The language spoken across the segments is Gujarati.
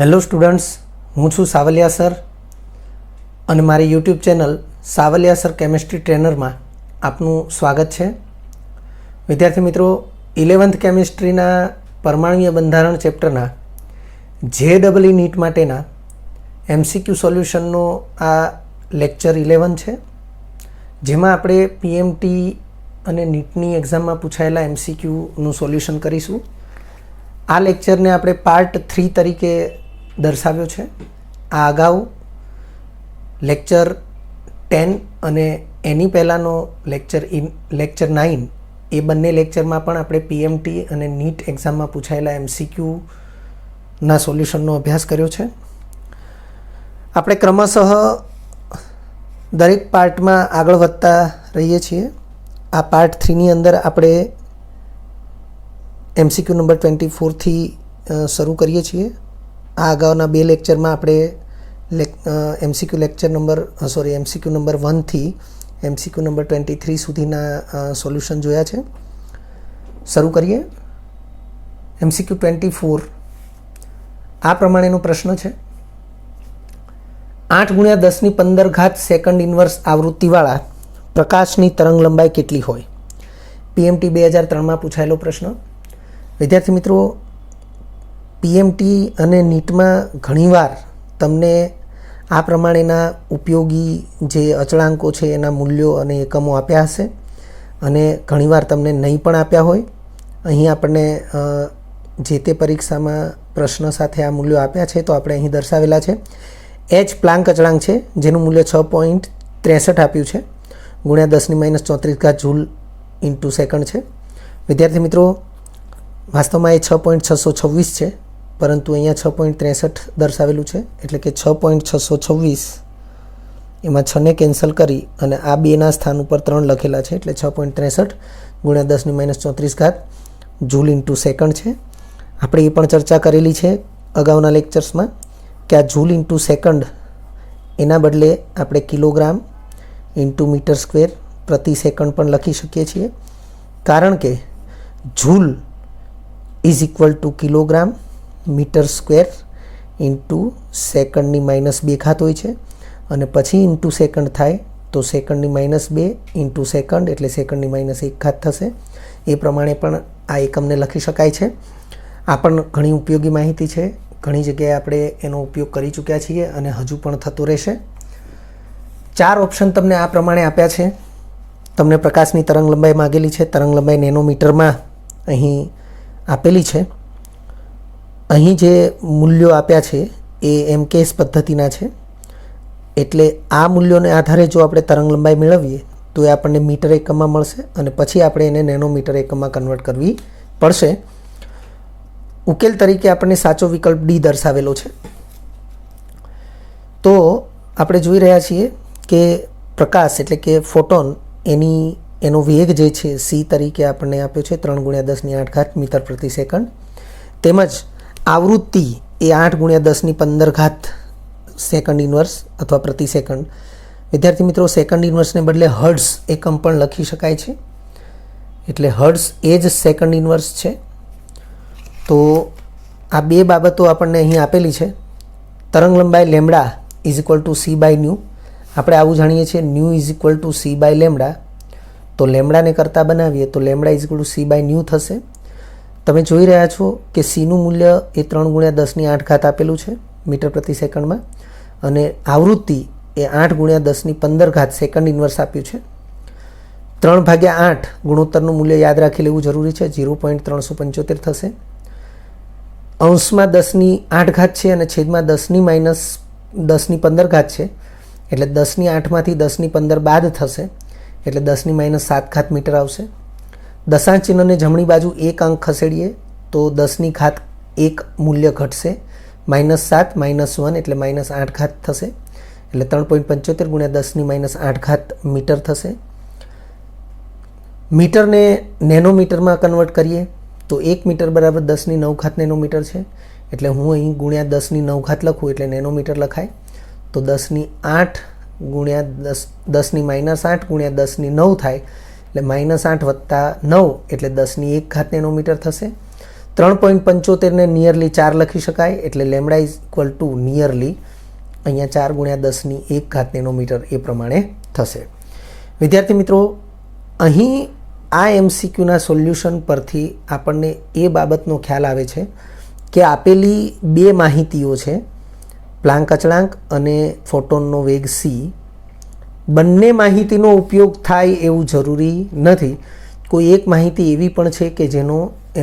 હેલો સ્ટુડન્ટ્સ, હું છું સાવલિયા સર અને મારી YouTube channel Savaliya sir chemistry ટ્રેનરમાં આપનું સ્વાગત છે. વિદ્યાર્થી મિત્રો, 11th કેમિસ્ટ્રીના પરમાણુય બંધારણ ચેપ્ટરના JEE નીટ માટેના MCQ સોલ્યુશનનો આ લેક્ચર 11 છે, જેમાં આપણે PMT અને નીટની એક્ઝામમાં પૂછાયેલા MCQનું સોલ્યુશન કરીશું. આ લેક્ચરને આપણે પાર્ટ 3 તરીકે દર્શાવ્યો છે. આ અગાઉ લેક્ચર 10 અને એની પહેલાંનો લેક્ચર 9 એ બંને લેક્ચરમાં પણ આપણે PMT અને નીટ એક્ઝામમાં પૂછાયેલા MCQના સોલ્યુશનનો અભ્યાસ કર્યો છે. આપણે ક્રમશઃ દરેક પાર્ટમાં આગળ વધતા રહીએ છીએ. આ પાર્ટ 3ની અંદર આપણે MCQ નંબર 24થી શરૂ કરીએ છીએ. આ અગાઉના બે લેક્ચરમાં આપણે MCQ નંબર 1થી MCQ નંબર 23 સુધીના સોલ્યુશન જોયા છે. શરૂ કરીએ. MCQ 24 આ પ્રમાણેનો પ્રશ્ન છે. 8×10⁻15 સેકન્ડ ઇન્વર્સ આવૃત્તિવાળા પ્રકાશની તરંગ લંબાઈ કેટલી હોય? PMT 2003માં પૂછાયેલો પ્રશ્ન. વિદ્યાર્થી મિત્રો, PMT અને નીટમાં ઘણીવાર તમને આ પ્રમાણેના ઉપયોગી જે અચળાંકો છે એના મૂલ્યો અને એકમો આપ્યા હશે, અને ઘણીવાર તમને નહીં પણ આપ્યા હોય. અહીં આપણને જે તે પરીક્ષામાં પ્રશ્ન સાથે આ મૂલ્યો આપ્યા છે, તો આપણે અહીં દર્શાવેલા છે. H પ્લાન્ક અચળાંક છે, જેનું મૂલ્ય 6.63 આપ્યું છે, × 10⁻34 જૂલ ઇન્ટુ સેકન્ડ છે. વિદ્યાર્થી મિત્રો, વાસ્તવમાં એ 6.626 છે, પરંતુ અહીંયા 6.63 દર્શાવેલું છે, એટલે કે 6.626 એમાં 6ને કેન્સલ કરી અને આ બેના સ્થાન ઉપર 3 લખેલા છે, એટલે 6.63 × 10⁻34 જૂલ ઇન્ટુ સેકન્ડ છે. આપણે એ પણ ચર્ચા કરેલી છે અગાઉના લેક્ચર્સમાં કે આ જૂલ ઇન્ટુ સેકન્ડ એના બદલે આપણે કિલોગ્રામ ઇન્ટુ મીટર સ્ક્વેર પ્રતિ સેકન્ડ પણ લખી શકીએ છીએ, કારણ કે joule is equal to kilogram metre square into સેકન્ડની -2 હોય છે, અને પછી ઇન્ટુ સેકન્ડ થાય તો સેકન્ડની -2 ઇન્ટુ સેકન્ડ એટલે સેકન્ડની -1 થશે. એ પ્રમાણે પણ આ એકમને લખી શકાય છે. આ પણ ઘણી ઉપયોગી માહિતી છે. ઘણી જગ્યાએ આપણે એનો ઉપયોગ કરી ચૂક્યા છીએ અને હજુ પણ થતો રહેશે. 4 ઓપ્શન તમને આ પ્રમાણે આપ્યા છે. તમને પ્રકાશની તરંગ લંબાઈ માગેલી છે. તરંગ લંબાઈ નેનોમીટરમાં અહીં આપેલી છે. અહીં જે મૂલ્યો આપ્યા છે એ MKS પદ્ધતિના છે, એટલે આ મૂલ્યોને આધારે જો આપણે તરંગ લંબાઈ મેળવીએ તો એ આપણને મીટર એકમમાં મળશે, અને પછી આપણે એને નેનોમીટર એકમમાં કન્વર્ટ કરવી પડશે. ઉકેલ તરીકે આપણને સાચો વિકલ્પ D દર્શાવેલો છે. તો આપણે જોઈ રહ્યા છીએ કે પ્રકાશ એટલે કે ફોટોન એનો વેગ જે છે c તરીકે આપણને આપ્યો છે 3×10⁸ મીટર પ્રતિ સેકન્ડ, તેમજ આવૃત્તિ એ 8×10⁻15 સેકન્ડ ઇન્વર્સ અથવા પ્રતિ સેકન્ડ. વિદ્યાર્થી મિત્રો, સેકન્ડ ઇન્વર્સને બદલે હર્ટ્ઝ એકમ પણ લખી શકાય છે, એટલે હર્ટ્ઝ એ જ સેકન્ડ ઇન્વર્સ છે. તો આ બે બાબતો આપણને અહીં આપેલી છે. તરંગ લંબાઈ lambda is equal two c/ν. આપણે આવું જાણીએ છીએ, ν ઇઝ ઇક્વલ ટુ c/λ. તો લેમ્ડાને કરતાં બનાવીએ તો lambda is equal two c/ν થશે. તમે જોઈ રહ્યા છો કે cનું મૂલ્ય એ 3×10⁸ આપેલું છે મીટર પ્રતિ સેકન્ડમાં, અને આવૃત્તિ એ 8×10⁻15 સેકન્ડ ઇન્વર્સ આપ્યું છે. 3/8 ગુણોત્તરનું મૂલ્ય યાદ રાખી લેવું જરૂરી છે, 0.375 થશે. અંશમાં 10⁸ છે અને છેદમાં 10⁻15 છે, એટલે 10⁸માંથી 10⁻15 બાદ થશે, એટલે 10⁻7 મીટર આવશે. દશાંશ ચિહ્નને જમણી બાજુ 1 અંક ખસેડીએ તો 10⁻1 મૂલ્ય ઘટશે, -7 -1 એટલે -8 થશે, એટલે 3.75 × 10⁻8 મીટર થશે. મીટરને નેનોમીટરમાં કન્વર્ટ કરીએ તો 1 મીટર બરાબર 10⁹ નેનોમીટર છે, એટલે હું અહીં × 10⁹ લખું એટલે નેનોમીટર લખાય. તો 10⁸ × 10⁻8 × 10⁹ થાય, એટલે -8 + 9 એટલે 10⁻1 નેનોમીટર થશે. 3.75 નિયરલી 4 લખી શકાય, એટલે lambda is equal two nearly અહીંયા 4 ગુણ્યા 10⁻1 નેનોમીટર એ પ્રમાણે થશે. વિદ્યાર્થી મિત્રો, અહીં આ MCQના સોલ્યુશન પરથી આપણને એ બાબતનો ખ્યાલ આવે છે કે આપેલી બે માહિતીઓ છે, પ્લાન્ક અચળાંક અને ફોટોનનો વેગ c, બંને માહિતીનો ઉપયોગ થાય એવું જરૂરી નથી. કોઈ એક માહિતી એવી પણ છે કે જેનો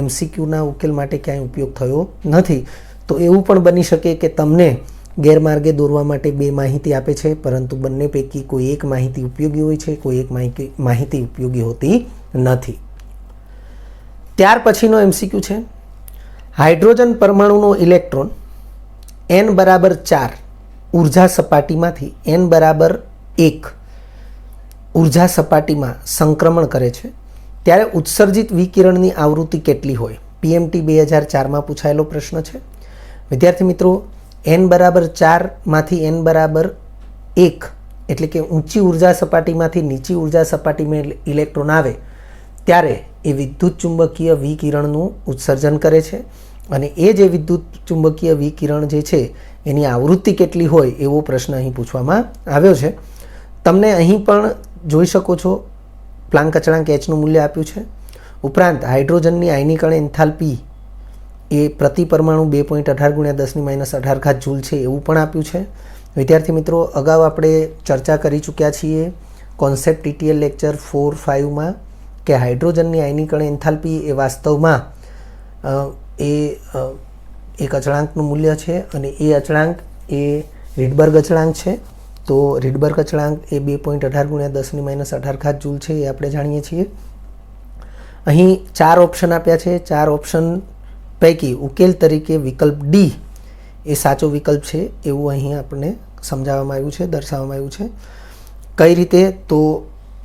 MCQના ઉકેલ માટે ક્યાંય ઉપયોગ થયો નથી. તો એવું પણ બની શકે કે તમને ગેરમાર્ગે દોરવા માટે બે માહિતી આપે છે, પરંતુ બંને પૈકી કોઈ એક માહિતી ઉપયોગી હોય છે, કોઈ એક માહિતી ઉપયોગી હોતી નથી. ત્યાર પછીનો MCQ છે, હાઇડ્રોજન પરમાણુનો ઇલેક્ટ્રોન n બરાબર 4 ઉર્જા સપાટીમાંથી n બરાબર 1 ઉર્જા સપાટીમાં સંક્રમણ કરે છે ત્યારે ઉત્સર્જિત વિકિરણની આવૃત્તિ કેટલી હોય? PMT 2004માં પૂછાયેલો પ્રશ્ન છે. વિદ્યાર્થી મિત્રો, n બરાબર 4 માંથી n બરાબર 1 એટલે કે ઊંચી ઉર્જા સપાટીમાંથી નીચી ઉર્જા સપાટીમાં ઇલેક્ટ્રોન આવે ત્યારે એ વિદ્યુત ચુંબકીય વિકિરણનું ઉત્સર્જન કરે છે, અને એ જે વિદ્યુત ચુંબકીય વિકિરણ જે છે એની આવૃત્તિ કેટલી હોય એવો પ્રશ્ન અહીં પૂછવામાં આવ્યો છે. તમને અહીં પણ જોઈ શકો છો પ્લાન્ક અચળાંક Hનું મૂલ્ય આપ્યું છે. ઉપરાંત હાઇડ્રોજનની આયનીકરણ એન્થાલ્પી એ પ્રતિ પરમાણુ 2.18 ગુણ્યા 10⁻18 જૂલ છે એવું પણ આપ્યું છે. વિદ્યાર્થી મિત્રો, અગાઉ આપણે ચર્ચા કરી ચૂક્યા છીએ કોન્સેપ્ટ TTL લેક્ચર 4-5માં કે હાઇડ્રોજનની આયનીકરણ એન્થાલ્પી એ વાસ્તવમાં એક અચળાંકનું મૂલ્ય છે, અને એ અચળાંક એ રીડબર્ગ અચળાંક છે. તો રીડબર્ગ અચળાંક એ 2.18 ગુણ્યા 10⁻18 જૂલ છે, એ આપણે જાણીએ છીએ. અહીં 4 ઓપ્શન આપ્યા છે. 4 ઓપ્શન પૈકી ઉકેલ તરીકે વિકલ્પ ડી એ સાચો વિકલ્પ છે એવું અહીં આપણને સમજાવવામાં આવ્યું છે, દર્શાવવામાં આવ્યું છે. કઈ રીતે? તો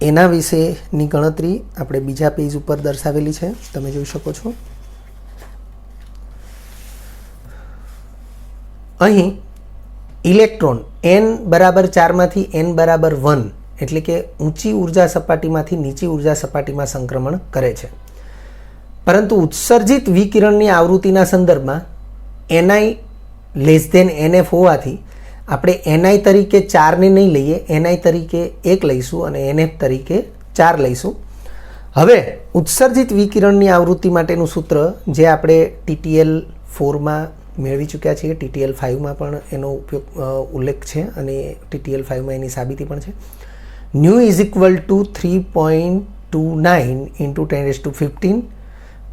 એના વિશેની ગણતરી આપણે બીજા પેજ ઉપર દર્શાવેલી છે, તમે જોઈ શકો છો. અહીં ઇલેક્ટ્રોન n બરાબર 4 માંથી n બરાબર 1 એટલે કે ઊંચી ઉર્જા સપાટીમાંથી નીચી ઉર્જા સપાટીમાં સંક્રમણ કરે છે, પરંતુ ઉત્સર્જિત વિકિરણની આવૃત્તિના સંદર્ભમાં ni લેસ ધેન nf હોવાથી આપણે ni તરીકે 4ને નહીં લઈએ, ni તરીકે 1 લઈશું અને nf તરીકે 4 લઈશું. હવે ઉત્સર્જિત વિકિરણની આવૃત્તિ માટેનું સૂત્ર જે આપણે TTL 4માં મેળવી ચૂક્યા છીએ, TTL 5માં પણ એનો ઉલ્લેખ છે અને TTL 5માં એની સાબિતી પણ છે. New is equal two 3.29 into 10⁻15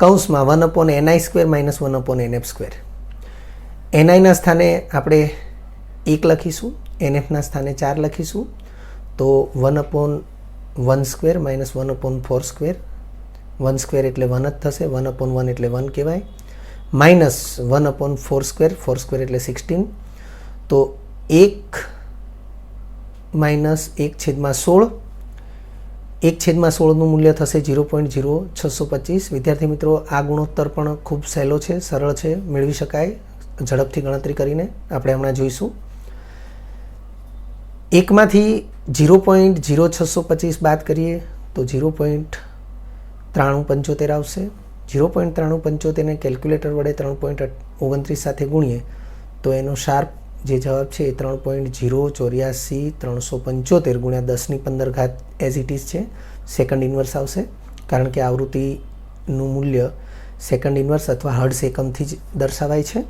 કૌંસમાં 1/ni² માઇનસ 1/nf². ni ના સ્થાને આપણે 1 લખીશું, nfના સ્થાને 4 લખીશું, તો 1/1² માઇનસ 1/4². 1² એટલે 1 જ થશે, 1/1 એટલે 1 કહેવાય, માઇનસ 1/4², 4² એટલે 16. તો 1 માઇનસ 1/16, 1/16નું મૂલ્ય થશે 0.0625. વિદ્યાર્થી મિત્રો, આ ગુણોત્તર પણ ખૂબ સહેલો છે, સરળ છે, મેળવી શકાય ઝડપથી ગણતરી કરીને. આપણે હમણાં જોઈશું. 1માંથી 0.0625 બાદ કરીએ તો 0.9375 આવશે. 0.9375ને કેલ્ક્યુલેટર વડે 3.29 સાથે ગુણીએ તો એનો શાર્પ જે જવાબ છે એ 3.084375 ગુણ્યા 10⁻15 એઝ ઇટ ઇઝ છે, સેકન્ડ ઇન્વર્સ આવશે, કારણ કે આવૃત્તિનું મૂલ્ય સેકન્ડ ઇન્વર્સ અથવા હર્ટ્ઝ એકમથી જ દર્શાવાય છે.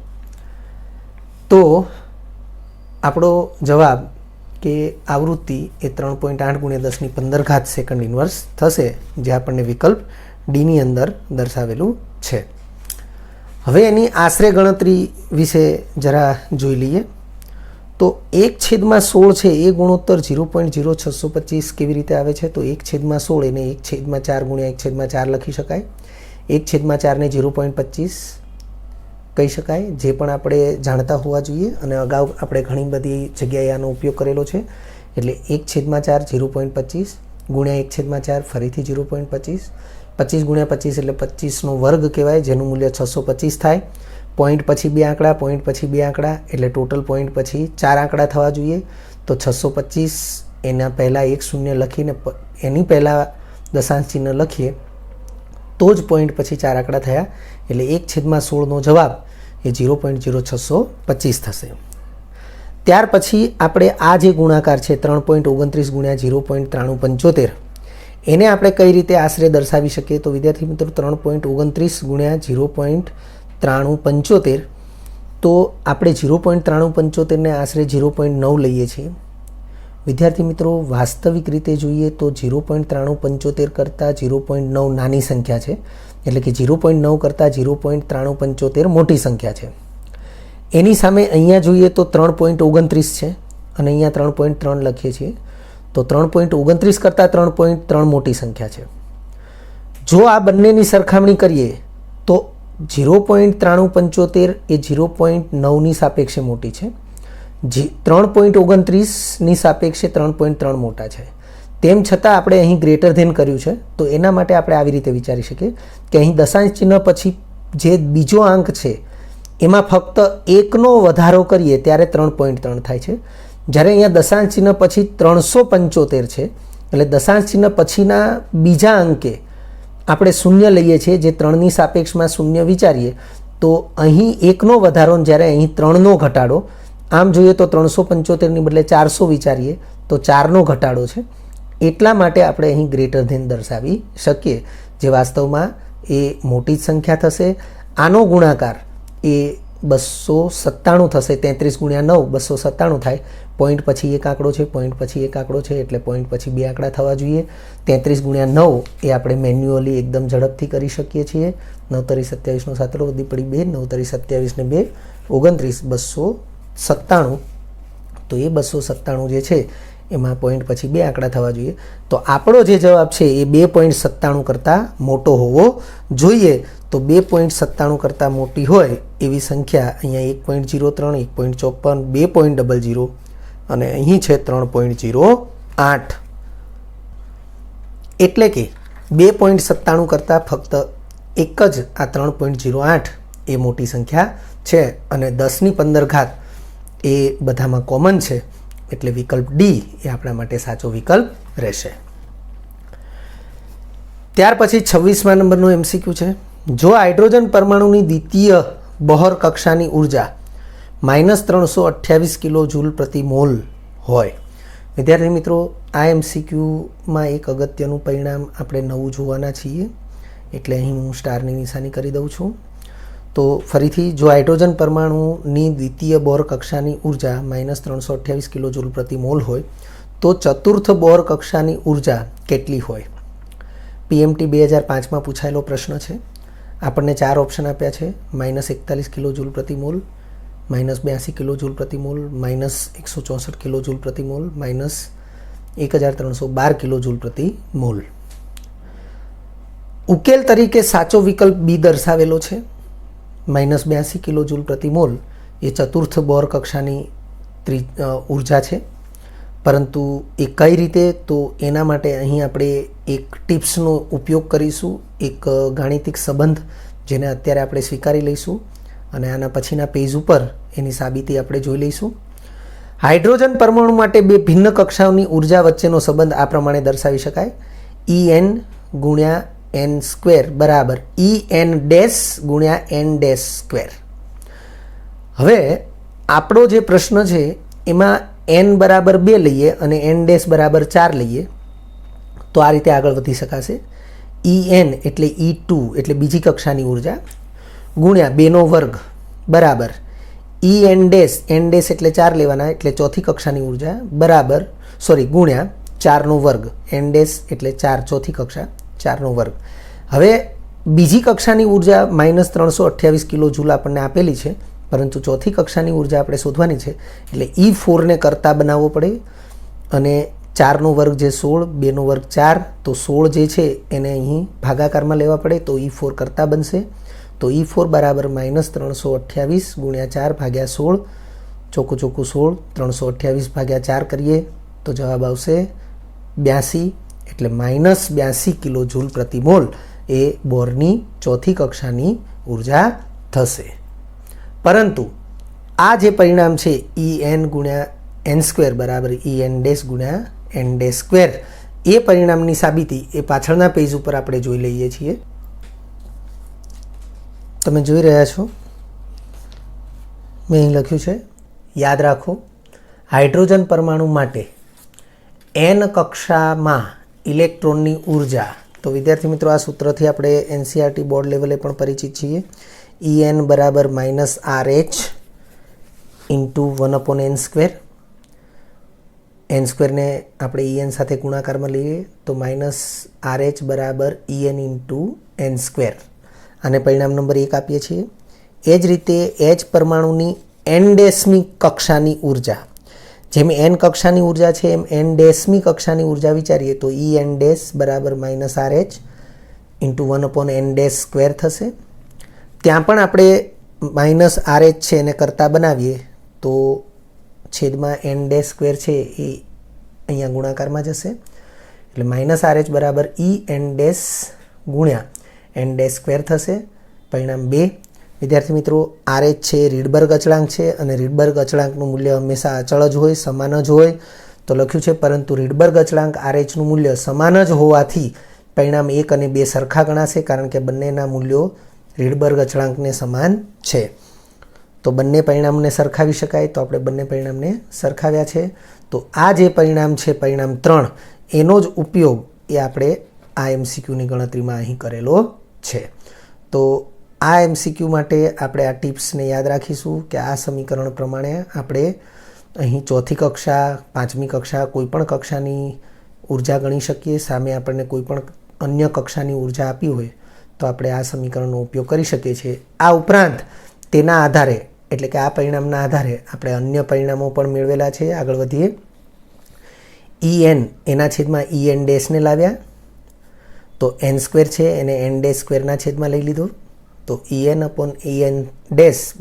તો આપણો જવાબ કે આવૃત્તિ એ 3.8 ગુણ્યા 10⁻15 સેકન્ડ ઇન્વર્સ થશે, જે આપણને વિકલ્પ ડીની અંદર દર્શાવેલું છે. હવે એની આશરે ગણતરી વિશે જરા જોઈ લઈએ. તો 1/16 છે એ ગુણોત્તર 0.0625 કેવી રીતે આવે છે? તો 1/16 એને 1/4 ગુણ્યા 1/4 લખી શકાય. 1/4ને 0.25 કહી શકાય, જે પણ આપણે જાણતા હોવા જોઈએ અને અગાઉ આપણે ઘણી બધી જગ્યાએ આનો ઉપયોગ કરેલો છે. એટલે 1/4 0.25 ગુણ્યા 1/4 ફરીથી 0.25, 25 ગુણ્યા 25 એટલે 25નો વર્ગ કહેવાય, જેનું મૂલ્ય 625 થાય. પોઈન્ટ પછી 2 આંકડા, પોઈન્ટ પછી 2 આંકડા, એટલે ટોટલ પોઈન્ટ પછી 4 આંકડા થવા જોઈએ. તો 625 એના પહેલાં 1 શૂન્ય લખીને એની પહેલાં દશાંશ ચિહ્ન લખીએ તો જ પોઈન્ટ પછી 4 આંકડા થયા, એટલે 1/16નો જવાબ એ 0.0625 થશે. ત્યાર પછી આપણે આ જે ગુણાકાર છે 3.29 ગુણ્યા 0.9375, એને આપણે કઈ રીતે આશરે દર્શાવી શકીએ? તો વિદ્યાર્થી મિત્રો 3.29 ગુણ્યા 0.9375, તો આપણે 0.9375ને આશરે 0.9 લઈએ છીએ. વિદ્યાર્થી મિત્રો વાસ્તવિક રીતે જોઈએ તો 0.9375 કરતાં 0.9 નાની સંખ્યા છે, એટલે કે 0.9 કરતાં 0.9375 મોટી સંખ્યા છે. એની સામે અહીંયા જોઈએ તો 3.29 છે અને અહીંયા 3.3 લખીએ છીએ, તો 3.29 કરતાં 3.3 મોટી સંખ્યા છે. જો આ બંનેની સરખામણી કરીએ તો 0.9375 એ 0.9ની સાપેક્ષે મોટી છે, 3.29ની સાપેક્ષે 3.3 મોટા છે. તેમ છતાં આપણે અહીં ગ્રેટર ધેન કર્યું છે, તો એના માટે આપણે આવી રીતે વિચારી શકીએ કે અહીં દશાંશ ચિહ્ન પછી જે બીજો આંક છે એમાં ફક્ત 1નો વધારો કરીએ ત્યારે 3.3 થાય છે. જ્યારે અહીંયા દશાંશ ચિહ્ન પછી 375 છે, એટલે દશાંશ ચિહ્ન પછીના બીજા અંકે આપણે શૂન્ય લઈએ છીએ, જે 3ની સાપેક્ષમાં શૂન્ય વિચારીએ તો અહીં 1નો વધારો જ્યારે અહીં 3નો ઘટાડો, આમ જોઈએ તો 375ની બદલે 400 વિચારીએ તો 4નો ઘટાડો છે. એટલા માટે આપણે અહીં ગ્રેટર ધેન દર્શાવી શકીએ, જે વાસ્તવમાં એ મોટી જ સંખ્યા થશે. આનો ગુણાકાર એ 297 થશે. 33 ગુણ્યા 9 297 થાય. પોઈન્ટ પછી એક આંકડો છે, પોઈન્ટ પછી એક આંકડો છે, એટલે પોઈન્ટ પછી 2 આંકડા થવા જોઈએ. 33 ગુણ્યા 9 એ આપણે મેન્યુઅલી એકદમ ઝડપથી કરી શકીએ છીએ. 9 તરી 27નો સાતડો વધી પડી 2, 9 તરી 27 ને 2 29, 297. તો એ 297 જે છે એમાં પોઈન્ટ પછી 2 આંકડા થવા જોઈએ. તો આપણો જે જવાબ છે એ 2.97 કરતાં મોટો હોવો જોઈએ. તો 2.97 કરતાં મોટી હોય એવી સંખ્યા અહીંયા 1.03, 1.54, 2.00 અને અહીં છે 3.08. એટલે કે 2.97 કરતાં ફક્ત એક જ આ 3.08 એ મોટી સંખ્યા છે, અને 10ની 15 ઘાત એ બધામાં કોમન છે, એટલે વિકલ્પ ડી એ આપણા માટે સાચો વિકલ્પ રહેશે. ત્યાર પછી 26મા નંબરનો MCQ છે. જો હાઇડ્રોજન પરમાણુની દ્વિતીય બોહર કક્ષાની ઉર્જા -328 કિલો જૂલ પ્રતિ મોલ હોય. વિદ્યાર્થી મિત્રો, આ MCQમાં એક અગત્યનું પરિણામ આપણે નવું જોવાના છીએ, એટલે અહીં હું સ્ટારની નિશાની કરી દઉં છું. તો ફરીથી, જો હાઇડ્રોજન પરમાણુની દ્વિતીય બોર કક્ષાની ઉર્જા -328 કિલો જૂલ પ્રતિ મોલ હોય તો ચતુર્થ બોર કક્ષાની ઉર્જા કેટલી હોય? PMT 2005માં પૂછાયેલો પ્રશ્ન છે. આપણને 4 ઓપ્શન આપ્યા છે: -41 કિલો જૂલ પ્રતિ મોલ, -82 કિલો જૂલ પ્રતિ મોલ, -164 કિલો જૂલ પ્રતિ મોલ, -1312 કિલો જૂલ પ્રતિ મોલ. ઉકેલ તરીકે સાચો વિકલ્પ બી દર્શાવેલો છે. -82 કિલો જૂલ પ્રતિ મોલ એ ચતુર્થ બોર કક્ષાની ઉર્જા છે. પરંતુ એ કઈ રીતે? તો એના માટે અહીં આપણે એક ટિપ્સનો ઉપયોગ કરીશું, એક ગાણિતિક સંબંધ જેને અત્યારે આપણે સ્વીકારી લઈશું, અને આના પછીના પેજ ઉપર એની સાબિતી આપણે જોઈ લઈશું. હાઇડ્રોજન પરમાણુ માટે બે ભિન્ન કક્ષાઓની ઉર્જા વચ્ચેનો સંબંધ આ પ્રમાણે દર્શાવી શકાય: En ગુણ્યા n સ્ક્વેર બરાબર En ડેશ ગુણ્યા n ડેશ સ્ક્વેર. હવે આપણો જે પ્રશ્ન છે એમાં n બરાબર 2 લઈએ અને n ડેશ બરાબર 4 લઈએ તો આ રીતે આગળ વધી શકાશે. En એટલે E2 એટલે બીજી કક્ષાની ઉર્જા ગુણ્યા 2નો વર્ગ બરાબર En ડેશ, n ડેશ એટલે 4 લેવાના એટલે ચોથી કક્ષાની ઉર્જા બરાબર ગુણ્યા 4નો વર્ગ, n ડેશ એટલે 4 ચોથી કક્ષા 4નો વર્ગ. હવે બીજી કક્ષાની ઉર્જા -328 કિલો જૂલ આપણને આપેલી છે, પરંતુ ચોથી કક્ષાની ઉર્જા આપણે શોધવાની છે, એટલે E4ને કરતા બનાવવો પડે, અને 4નો વર્ગ જે 16, 2નો વર્ગ 4, તો 16 જે છે એને અહીં ભાગાકારમાં લેવા પડે તો E4 કરતા બનશે. તો E4 બરાબર -328 ગુણ્યા 4 ભાગ્યા 16, ચોખ્ખું 16, 328 ભાગ્યા 4 કરીએ તો જવાબ આવશે 82, એટલે -82 કિલો જૂલ પ્રતિ મોલ એ બોરની ચોથી કક્ષાની ઉર્જા થશે. પરંતુ આ જે પરિણામ છે En ગુણ્યા n સ્ક્વેર બરાબર En ડેશ ગુણ્યા n ડેશ સ્ક્વેર, એ પરિણામની સાબિતી એ પાછળના પેજ ઉપર આપણે જોઈ લઈએ છીએ. તમે જોઈ રહ્યા છો મેં અહીં લખ્યું છે, યાદ રાખો હાઇડ્રોજન પરમાણુ માટે n કક્ષામાં ઇલેક્ટ્રોનની ઉર્જા. તો વિદ્યાર્થી મિત્રો, આ સૂત્રથી આપણે NCERT બોર્ડ લેવલે પણ પરિચિત છીએ. En બરાબર -RH ઇન્ટુ 1/n². n² આપણે En સાથે ગુણાકારમાં લઈએ તો -RH બરાબર En ઇન્ટુ n². આને પરિણામ નંબર 1 આપીએ છીએ. એ જ રીતે H પરમાણુની n-મી કક્ષાની ઉર્જા, જેમ n કક્ષાની ઉર્જા છે એમ n-મી કક્ષાની ઉર્જા વિચારીએ તો En બરાબર -RH ઇન્ટુ 1/n² થશે. ત્યાં પણ આપણે -RH છે એને કરતા બનાવીએ તો છેદમાં n² છે એ અહીંયા ગુણાકારમાં જશે, એટલે -RH બરાબર En ગુણ્યા n² થશે. પરિણામ 2. વિદ્યાર્થી મિત્રો, RH છે રીડબર્ગ અચળાંક છે અને રીડબર્ગ અચળાંકનું મૂલ્ય હંમેશા અચળ જ હોય, સમાન જ હોય તો લખ્યું છે, પરંતુ રીડબર્ગ અચળાંક RHનું મૂલ્ય સમાન જ હોવાથી પરિણામ 1 અને 2 સરખા ગણાશે, કારણ કે બંનેના મૂલ્યો રીડબર્ગ અચળાંકને સમાન છે. તો બંને પરિણામને સરખાવી શકાય, તો આપણે બંને પરિણામને સરખાવ્યા છે. તો આ જે પરિણામ છે, પરિણામ 3, એનો જ ઉપયોગ એ આપણે આ MCQની ગણતરીમાં અહીં કરેલો છે. તો આ MCQ માટે આપણે આ ટિપ્સને યાદ રાખીશું કે આ સમીકરણ પ્રમાણે આપણે અહીં 4થી કક્ષા, 5મી કક્ષા, કોઈપણ કક્ષાની ઉર્જા ગણી શકીએ. સામે આપણને કોઈપણ અન્ય કક્ષાની ઉર્જા આપી હોય તો આપણે આ સમીકરણનો ઉપયોગ કરી શકીએ છીએ. આ ઉપરાંત તેના આધારે, એટલે કે આ પરિણામના આધારે આપણે અન્ય પરિણામો પણ મેળવેલા છે. આગળ વધીએ. En એના છેદમાં En' ને લાવ્યા તો n² છે એને n² છેદમાં લઈ લીધો, તો En/En'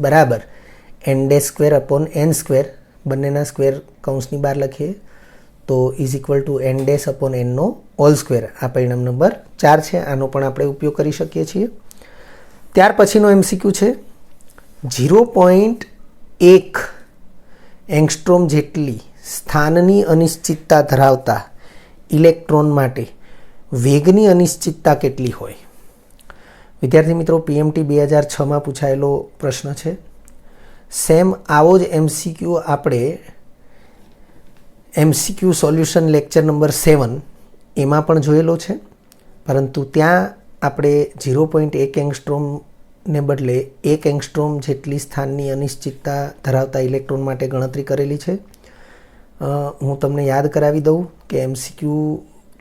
બરાબર n²/n², બંનેના સ્ક્વેર કૌંસની બહાર લખીએ તો n/n². આ પરિણામ નંબર 4 છે. આનો પણ આપણે ઉપયોગ કરી શકીએ છીએ. ત્યાર પછીનો MCQ છે, 0.1 એંગસ્ટ્રોમ જેટલી સ્થાનની અનિશ્ચિતતા ધરાવતા ઇલેક્ટ્રોન માટે વેગની અનિશ્ચિતતા કેટલી હોય? વિદ્યાર્થી મિત્રો, PMT 2006માં પૂછાયેલો પ્રશ્ન છે. સેમ આવો જ MCQ આપણે MCQ સોલ્યુશન લેક્ચર નંબર 7 એમાં પણ જોયેલો છે, પરંતુ ત્યાં આપણે 0.1 એંગસ્ટ્રોમને બદલે 1 એંગસ્ટ્રોમ જેટલી સ્થાનની અનિશ્ચિતતા ધરાવતા ઇલેક્ટ્રોન માટે ગણતરી કરેલી છે. હું તમને યાદ કરાવી દઉં કે MCQ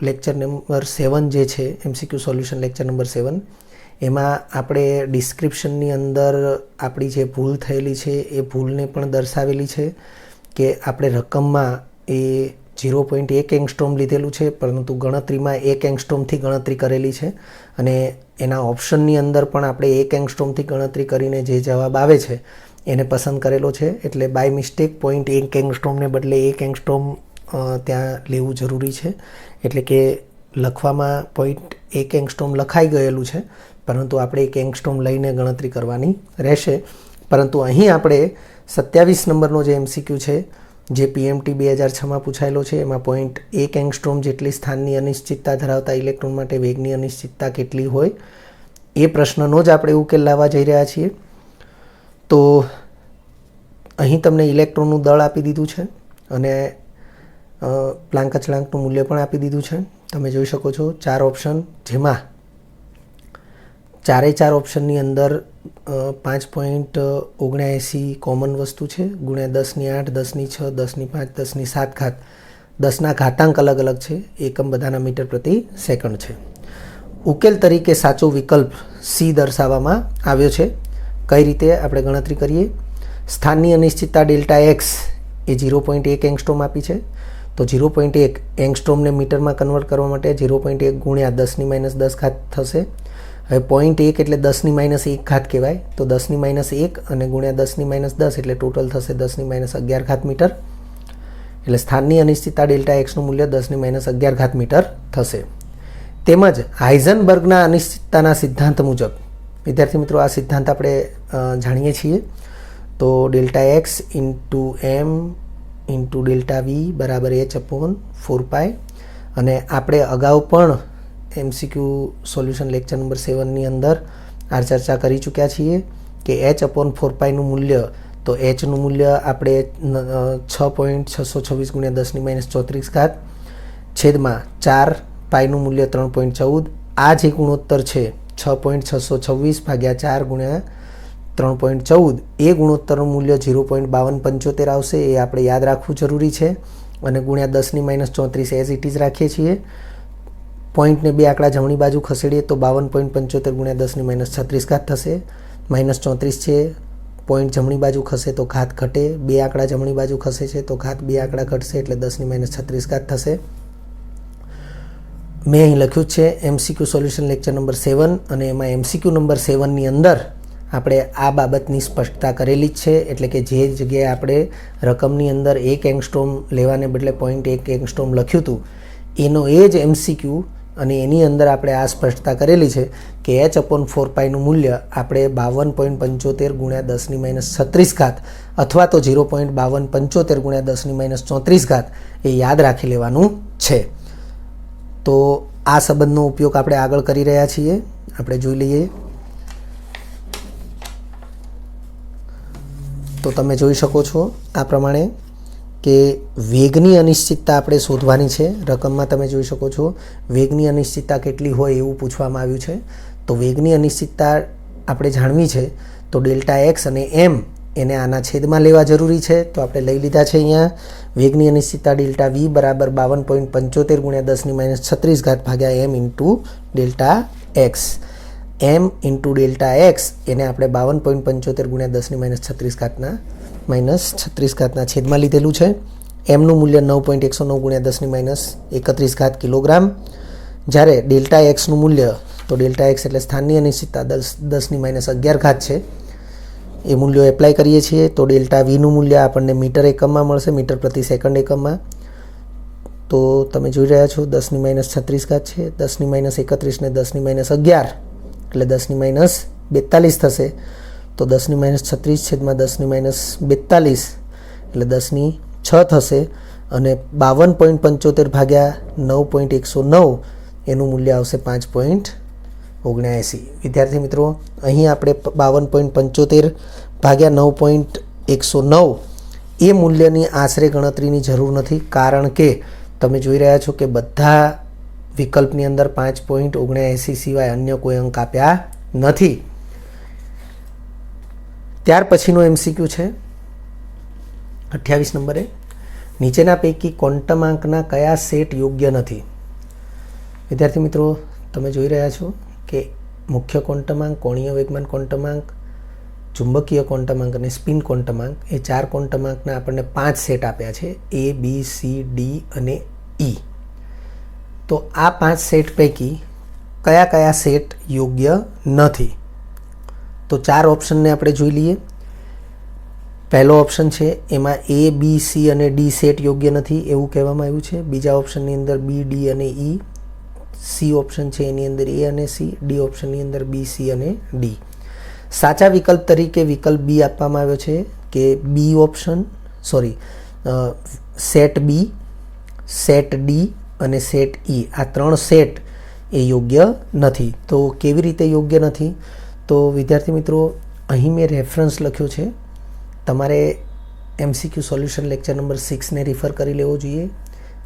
લેક્ચર નંબર 7 જે છે, MCQ સોલ્યુશન લેક્ચર નંબર 7, એમાં આપણે ડિસ્ક્રિપ્શનની અંદર આપણી જે ભૂલ થયેલી છે એ ભૂલને પણ દર્શાવેલી છે કે આપણે રકમમાં એ 0.1 એંગસ્ટ્રોમ લીધેલું છે, પરંતુ ગણતરીમાં 1 એંગસ્ટ્રોમથી ગણતરી કરેલી છે, અને એના ઓપ્શનની અંદર પણ આપણે 1 એંગસ્ટ્રોમથી ગણતરી કરીને જે જવાબ આવે છે એને પસંદ કરેલો છે. એટલે બાય મિસ્ટેક 0.1 એંગસ્ટ્રોમને બદલે 1 એંગસ્ટ્રોમ ત્યાં લેવું જરૂરી છે. એટલે કે લખવામાં 0.1 એંગસ્ટ્રોમ લખાઈ ગયેલું છે, પરંતુ આપણે 1 એંગસ્ટ્રોમ લઈને ગણતરી કરવાની રહેશે. પરંતુ અહીં આપણે 27 નંબરનો જે MCQ છે, જે PMT 2006માં પૂછાયેલો છે, એમાં 0.1 એંગસ્ટ્રોમ જેટલી સ્થાનની અનિશ્ચિતતા ધરાવતા ઇલેક્ટ્રોન માટે વેગની અનિશ્ચિતતા કેટલી હોય, એ પ્રશ્નનો જ આપણે ઉકેલ લાવવા જઈ રહ્યા છીએ. તો અહીં તમને ઇલેક્ટ્રોનનું દળ આપી દીધું છે અને પ્લાન્ક અચળાંકનું મૂલ્ય પણ આપી દીધું છે. તમે જોઈ શકો છો 4 ઓપ્શન, જેમાં 4 ઓપ્શનની અંદર 5.79 કોમન વસ્તુ છે, ગુણ્યા 10⁸, 10⁶, 10⁵, 10⁵, 10ના ઘાતાંક અલગ અલગ છે, એકમ બધાના મીટર પ્રતિ સેકન્ડ છે. ઉકેલ તરીકે સાચો વિકલ્પ C દર્શાવવામાં આવ્યો છે. કઈ રીતે આપણે ગણતરી કરીએ? સ્થાનની અનિશ્ચિતતા ΔX એ 0.1 એંગસ્ટ્રોમ આપી છે, તો 0.1 એંગસ્ટ્રોમને મીટરમાં કન્વર્ટ કરવા માટે 0.1 ગુણ્યા 10⁻10 થશે. હવે 0.1 એટલે 10⁻1 કહેવાય, તો 10⁻1 અને ગુણ્યા 10⁻10 એટલે ટોટલ થશે 10⁻11 મીટર. એટલે સ્થાનની અનિશ્ચિતતા ΔXનું મૂલ્ય 10⁻11 મીટર થશે. તેમજ હાઇઝનબર્ગના અનિશ્ચિતતાના સિદ્ધાંત મુજબ, વિદ્યાર્થી મિત્રો, આ સિદ્ધાંત આપણે જાણીએ છીએ. તો ΔX into M into ΔV બરાબર H/4π, અને આપણે અગાઉ પણ MCQ સોલ્યુશન લેક્ચર નંબર 7ની અંદર આ ચર્ચા કરી ચૂક્યા છીએ કે h/4πનું મૂલ્ય, તો hનું મૂલ્ય આપણે 6.626 × 10⁻34 છેદમાં 4 પાઈનું મૂલ્ય 3.14. આ જે ગુણોત્તર છે 6.626 ભાગ્યા 4 × 3.14, એ ગુણોત્તરનું મૂલ્ય 0.5275 આવશે. એ આપણે યાદ રાખવું જરૂરી છે. અને ગુણ્યા 10⁻34 એઝ ઇટ ઇઝ રાખીએ છીએ. પોઈન્ટને બે આંકડા જમણી બાજુ ખસેડીએ તો 52.75 × 10⁻36 થશે. -34 છે, પોઈન્ટ જમણી બાજુ ખસે તો ઘાત ઘટે, બે આંકડા જમણી બાજુ ખસે છે તો ઘાત બે આંકડા ઘટશે, એટલે 10⁻36 થશે. મેં અહીં લખ્યું છે MCQ સોલ્યુશન લેક્ચર નંબર 7, અને એમાં MCQ નંબર 7ની અંદર આપણે આ બાબતની સ્પષ્ટતા કરેલી જ છે. એટલે કે જે જગ્યાએ આપણે રકમની અંદર 1 એંગસ્ટ્રોમ લેવાને બદલે 0.1 એંગસ્ટ્રોમ લખ્યું હતું, એનો એ જ MCQ, અને એની અંદર આપણે આ સ્પષ્ટતા કરેલી છે કે h/4πનું મૂલ્ય આપણે 52.75 × 10⁻36 અથવા તો 0.5275 × 10⁻34 એ યાદ રાખી લેવાનું છે. તો આ સંબંધનો ઉપયોગ આપણે આગળ કરી રહ્યા છીએ. આપણે જોઈ લઈએ. તો તમે જોઈ શકો છો આ પ્રમાણે કે વેગની અનિશ્ચિતતા આપણે શોધવાની છે. રકમમાં તમે જોઈ શકો છો વેગની અનિશ્ચિતતા કેટલી હોય એવું પૂછવામાં આવ્યું છે. તો વેગની અનિશ્ચિતતા આપણે જાણવી છે તો Δx અને m એને આના છેદમાં લેવા જરૂરી છે. તો આપણે લઈ લીધા છે અહીંયા. વેગની અનિશ્ચિતતા Δv બરાબર 52.75 × 10⁻36 ભાગ્યા m × Δx. m × Δx એને આપણે 52.75 × 10⁻36 છેદમાં લીધેલું છે. એમનું મૂલ્ય 9.109 × 10⁻31 કિલોગ્રામ. જ્યારે Δxનું મૂલ્ય, તો Δx એટલે સ્થાનની અનિશ્ચિતતા 10⁻11 છે, એ મૂલ્યો એપ્લાય કરીએ છીએ તો Δvનું મૂલ્ય આપણને મીટર એકમમાં મળશે, મીટર પ્રતિ સેકન્ડ એકમમાં. તો તમે જોઈ રહ્યા છો 10⁻36 છે, 10⁻31 ને 10⁻11 એટલે 10⁻42 થશે. તો 10⁻36 છેદમાં 10⁻42 એટલે 10⁶ થશે. અને 52.75 ભાગ્યા 9.109 એનું મૂલ્ય આવશે 5.79. વિદ્યાર્થી મિત્રો, અહીં આપણે 52.75 ભાગ્યા 9.109 એ મૂલ્યની આશરે ગણતરીની જરૂર નથી, કારણ કે તમે જોઈ રહ્યા છો કે બધા વિકલ્પની અંદર 5.79 સિવાય અન્ય કોઈ અંક આપ્યા નથી. ત્યાર પછીનો MCQ છે 28 નંબરે. નીચેના પૈકી ક્વોન્ટમાંકના કયા સેટ યોગ્ય નથી? વિદ્યાર્થી મિત્રો, તમે જોઈ રહ્યા છો કે મુખ્ય ક્વોન્ટમાંક, કોણીય વેગમાન ક્વોન્ટમાંક, ચુંબકીય ક્વોન્ટમાંક અને સ્પિન ક્વોન્ટમાંક, એ 4 ક્વોન્ટમાંકના આપણને 5 સેટ આપ્યા છે, A, B, C, D અને E. તો આ 5 સેટ પૈકી કયા કયા સેટ યોગ્ય નથી? તો 4 ઓપ્શનને આપણે જોઈ લઈએ. પહેલો ઓપ્શન છે એમાં A, B, C અને D સેટ યોગ્ય નથી એવું કહેવામાં આવ્યું છે. બીજા ઓપ્શનની અંદર B, D અને E. C ઓપ્શન છે એની અંદર A અને C. D ઓપ્શનની અંદર B, C અને D. સાચા વિકલ્પ તરીકે વિકલ્પ B આપવામાં આવ્યો છે કે B option, set B, set D અને સેટ E, આ 3 સેટ એ યોગ્ય નથી. તો કેવી રીતે યોગ્ય નથી? તો વિદ્યાર્થી મિત્રો, અહીં મેં રેફરન્સ લખ્યો છે. તમારે MCQ સોલ્યુશન લેક્ચર નંબર 6ને રિફર કરી લેવો જોઈએ,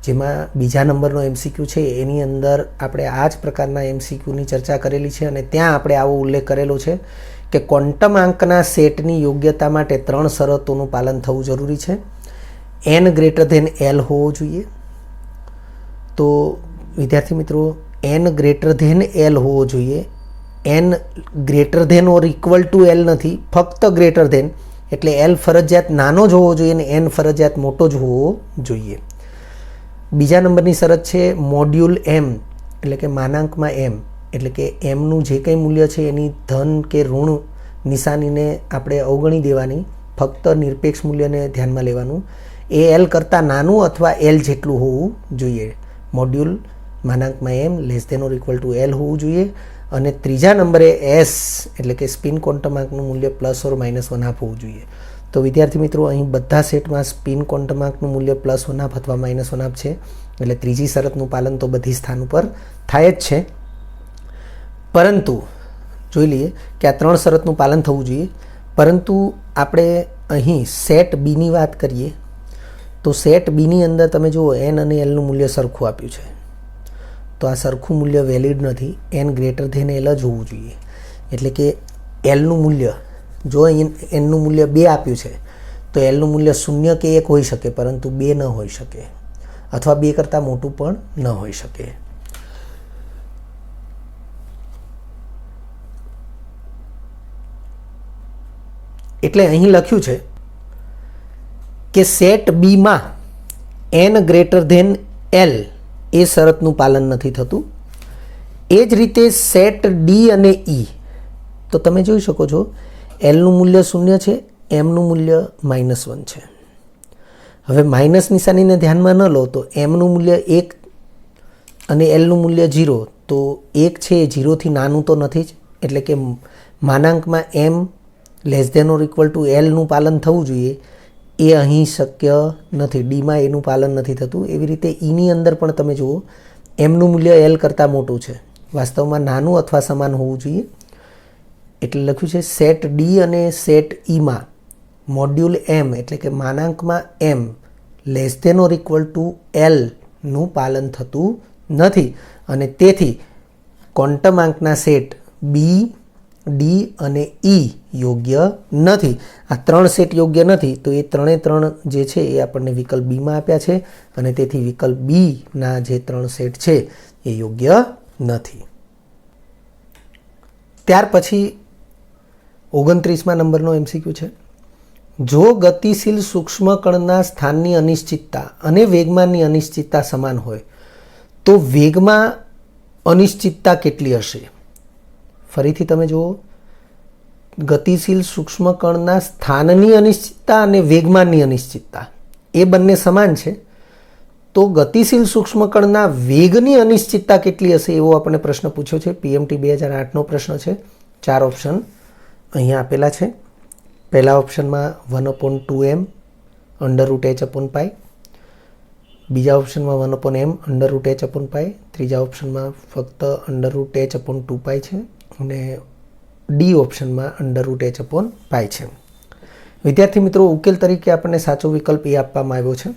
જેમાં બીજા નંબરનો MCQ છે. એની અંદર આપણે આ જ પ્રકારના MCQની ચર્ચા કરેલી છે અને ત્યાં આપણે આવો ઉલ્લેખ કરેલો છે કે ક્વોન્ટમ આંકના સેટની યોગ્યતા માટે 3 શરતોનું પાલન થવું જરૂરી છે. n > L હોવો જોઈએ. તો વિદ્યાર્થી મિત્રો, n > L હોવો જોઈએ. n > L નથી, ફક્ત ગ્રેટર ધેન, એટલે L ફરજિયાત નાનો જ હોવો જોઈએ અને n ફરજિયાત મોટો જ હોવો જોઈએ. બીજા નંબરની શરત છે મોડ્યુલ m, એટલે કે માનાંકમાં m, એટલે કે mનું જે કંઈ મૂલ્ય છે એની ધન કે ઋણ નિશાનીને આપણે અવગણી દેવાની, ફક્ત નિરપેક્ષ મૂલ્યને ધ્યાનમાં લેવાનું. એ L કરતાં નાનું અથવા L જેટલું હોવું જોઈએ. મોડ્યુલ માનાંકમાં m <= L હોવું જોઈએ. અને ત્રીજા નંબરે S એટલે કે સ્પિન ક્વોન્ટમાંકનું મૂલ્ય +or -1/2 હોવું જોઈએ. તો વિદ્યાર્થી મિત્રો, અહીં બધા સેટમાં સ્પિન ક્વોન્ટમાંકનું મૂલ્ય +1/2 અથવા -1/2 છે, એટલે ત્રીજી શરતનું પાલન તો બધી સ્થાન ઉપર થાય જ છે. પરંતુ જોઈ લઈએ કે આ 3 શરતનું પાલન થવું જોઈએ, પરંતુ આપણે અહીં સેટ બીની વાત કરીએ તો સેટ બીની અંદર તમે જુઓ એન અને એલનું મૂલ્ય સરખું આપ્યું છે, તો આ સરખું મૂલ્ય વેલિડ નથી, એન ગ્રેટર ધેન એલ જ હોવું જોઈએ. એટલે કે એલનું મૂલ્ય, જો અહીં એનનું મૂલ્ય 2 આપ્યું છે તો એલનું મૂલ્ય 0 કે 1 હોઈ શકે, પરંતુ 2 ન હોઈ શકે, અથવા 2 કરતાં મોટું પણ ન હોઈ શકે. એટલે અહીં લખ્યું છે કે સેટ બીમાં એન ગ્રેટર ધેન એલ એ શરતનું પાલન નથી થતું. એ જ રીતે સેટ ડી અને ઈ, તો તમે જોઈ શકો છો એલનું મૂલ્ય 0 છે, એમનું મૂલ્ય -1 છે. હવે માઇનસ નિશાનીને ધ્યાનમાં ન લો તો એમનું મૂલ્ય 1 અને એલનું મૂલ્ય 0, તો 1 છે એ 0થી નાનું તો નથી જ, એટલે કે માનાંકમાં m less than or equal to એલનું પાલન થવું જોઈએ, એ અહીં શક્ય નથી. ડીમાં એનું પાલન નથી થતું. એવી રીતે ઈની અંદર પણ તમે જુઓ એમનું મૂલ્ય એલ કરતાં મોટું છે, વાસ્તવમાં નાનું અથવા સમાન હોવું જોઈએ. એટલે લખ્યું છે સેટ ડી અને સેટ ઈમાં મોડ્યુલ એમ એટલે કે માનાંકમાં m less than or equal to એલનું પાલન થતું નથી, અને તેથી ક્વોન્ટમ આંકના સેટ બી, ડી અને ઈ યોગ્ય નથી. આ 3 સેટ યોગ્ય નથી, તો એ 3 જે છે એ આપણને વિકલ્પ બીમાં આપ્યા છે, અને તેથી વિકલ્પ બીના જે 3 સેટ છે એ યોગ્ય નથી. ત્યાર પછી 29મા નંબરનો MCQ છે. જો ગતિશીલ સૂક્ષ્મકણના સ્થાનની અનિશ્ચિતતા અને વેગમાનની અનિશ્ચિતતા સમાન હોય તો વેગમાં અનિશ્ચિતતા કેટલી હશે? ફરીથી તમે જુઓ, ગતિશીલ સૂક્ષ્મકણના સ્થાનની અનિશ્ચિતતા અને વેગમાનની અનિશ્ચિતતા એ બંને સમાન છે, તો ગતિશીલ સૂક્ષ્મકણના વેગની અનિશ્ચિતતા કેટલી હશે એવો આપણે પ્રશ્ન પૂછ્યો છે. PMT 2008નો પ્રશ્ન છે. 4 ઓપ્શન અહીંયા આપેલા છે. પહેલા ઓપ્શનમાં 1/2m √h/π, બીજા ઓપ્શનમાં 1/m √h/π, ત્રીજા ઓપ્શનમાં ફક્ત √h/2π છે, અને ડી ઓપ્શનમાં √h/π છે. વિદ્યાર્થી મિત્રો, ઉકેલ તરીકે આપણને સાચો વિકલ્પ એ આપવામાં આવ્યો છે.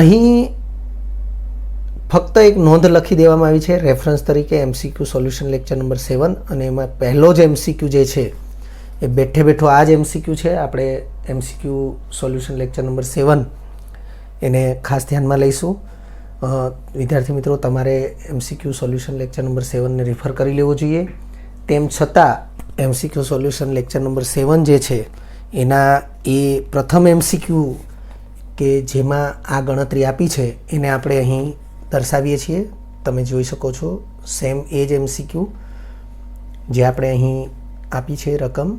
અહીં ફક્ત એક નોંધ લખી દેવામાં આવી છે રેફરન્સ તરીકે, MCQ સોલ્યુશન લેક્ચર નંબર 7, અને એમાં પહેલો જ MCQ જે છે એ બેઠો આ જ MCQ છે. આપણે MCQ સોલ્યુશન લેક્ચર નંબર 7 એને ખાસ ધ્યાનમાં લઈશું. વિદ્યાર્થી મિત્રો, તમારે MCQ સોલ્યુશન લેક્ચર નંબર 7ને રિફર કરી લેવો જોઈએ. તેમ છતાં MCQ સોલ્યુશન લેક્ચર નંબર 7 જે છે એના એ પ્રથમ MCQ કે જેમાં આ ગણતરી આપી છે એને આપણે અહીં દર્શાવીએ છીએ. તમે જોઈ શકો છો સેમ એ જ MCQ જે આપણે અહીં આપી છે રકમ,